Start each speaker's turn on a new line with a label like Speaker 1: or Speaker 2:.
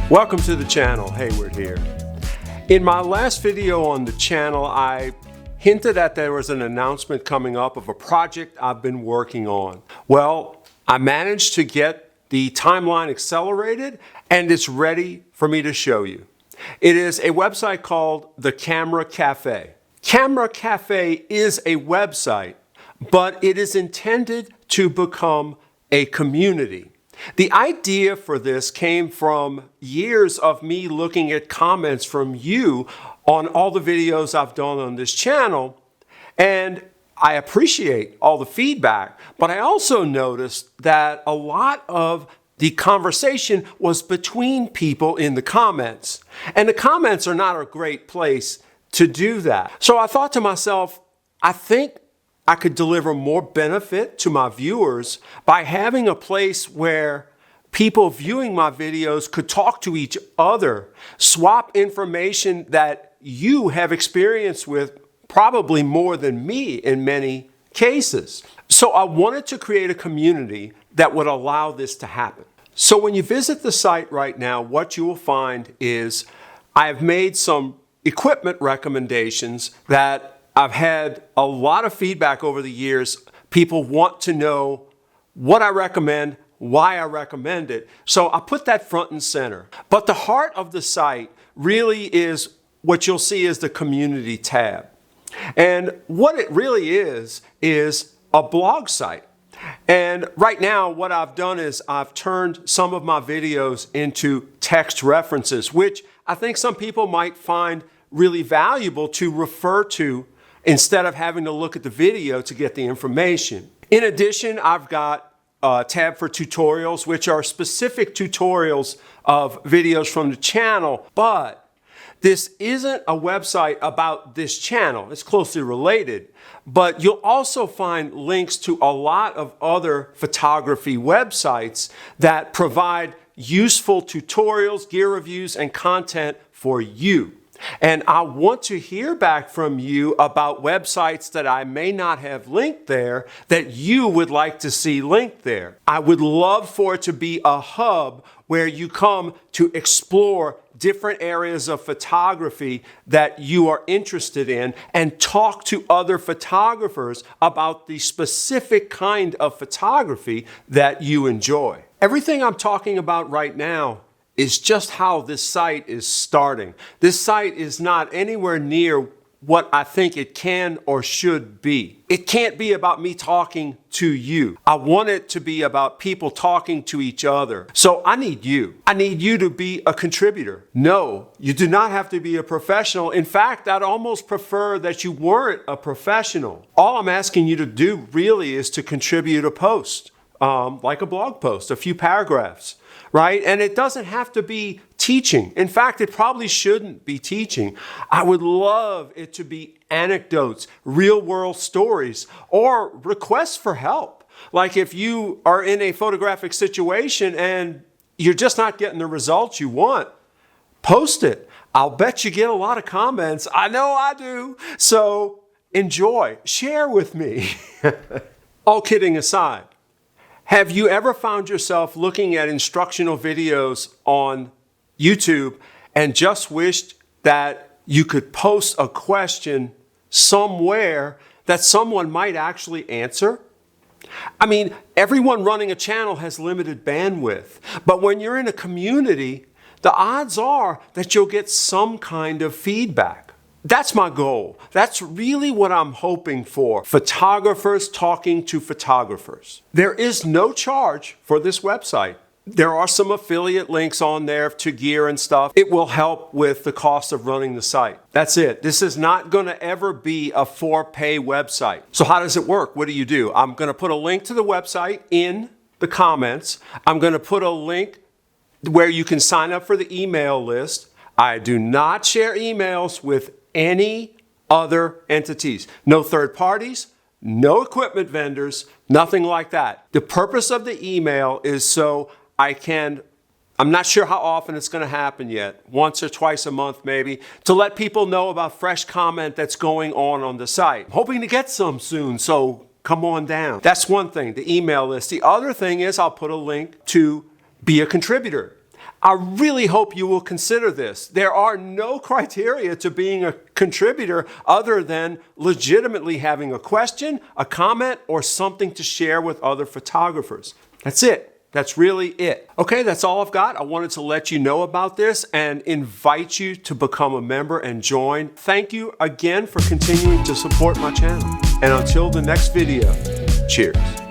Speaker 1: Welcome to the channel, Hayward here. In my last video on the channel, I hinted that there was an announcement coming up of a project I've been working on. Well, I managed to get the timeline accelerated and it's ready for me to show you. It is a website called the Camera Cafe. Camera Cafe is a website, but it is intended to become a community. The idea for this came from years of me looking at comments from you on all the videos I've done on this channel, and I appreciate all the feedback, but I also noticed that a lot of the conversation was between people in the comments, and the comments are not a great place to do that. So I thought to myself, I think I could deliver more benefit to my viewers by having a place where people viewing my videos could talk to each other, swap information that you have experience with probably more than me in many cases. So I wanted to create a community that would allow this to happen. So when you visit the site right now, what you will find is I have made some equipment recommendations that I've had a lot of feedback over the years. People want to know what I recommend, why I recommend it. So I put that front and center. But the heart of the site really is what you'll see is the community tab. And what it really is a blog site. And right now what I've done is I've turned some of my videos into text references, which I think some people might find really valuable to refer to instead of having to look at the video to get the information. In addition, I've got a tab for tutorials, which are specific tutorials of videos from the channel, but this isn't a website about this channel. It's closely related, but you'll also find links to a lot of other photography websites that provide useful tutorials, gear reviews, and content for you. And I want to hear back from you about websites that I may not have linked there that you would like to see linked there. I would love for it to be a hub where you come to explore different areas of photography that you are interested in and talk to other photographers about the specific kind of photography that you enjoy. Everything I'm talking about right now is just how this site is starting. This site is not anywhere near what I think it can or should be. It can't be about me talking to you. I want it to be about people talking to each other. So I need you. I need you to be a contributor. No, you do not have to be a professional. In fact, I'd almost prefer that you weren't a professional. All I'm asking you to do really is to contribute a post, like a blog post, a few paragraphs. Right? And it doesn't have to be teaching. In fact, it probably shouldn't be teaching. I would love it to be anecdotes, real world stories, or requests for help. Like if you are in a photographic situation and you're just not getting the results you want, post it. I'll bet you get a lot of comments. I know I do. So enjoy, share with me. All kidding aside, have you ever found yourself looking at instructional videos on YouTube and just wished that you could post a question somewhere that someone might actually answer? I mean, everyone running a channel has limited bandwidth, but when you're in a community, the odds are that you'll get some kind of feedback. That's my goal. That's really what I'm hoping for. Photographers talking to photographers. There is no charge for this website. There are some affiliate links on there to gear and stuff. It will help with the cost of running the site. That's it. This is not going to ever be a for-pay website. So how does it work? What do? I'm going to put a link to the website in the comments. I'm going to put a link where you can sign up for the email list. I do not share emails with any other entities. No third parties, no equipment vendors, nothing like that. The purpose of the email is so I'm not sure how often it's going to happen yet, once or twice a month maybe, to let people know about fresh comment that's going on the site. I'm hoping to get some soon, so come on down. That's one thing, the email list. The other thing is I'll put a link to be a contributor. I really hope you will consider this. There are no criteria to being a contributor other than legitimately having a question, a comment, or something to share with other photographers. That's it. That's really it. Okay, that's all I've got. I wanted to let you know about this and invite you to become a member and join. Thank you again for continuing to support my channel. And until the next video, cheers.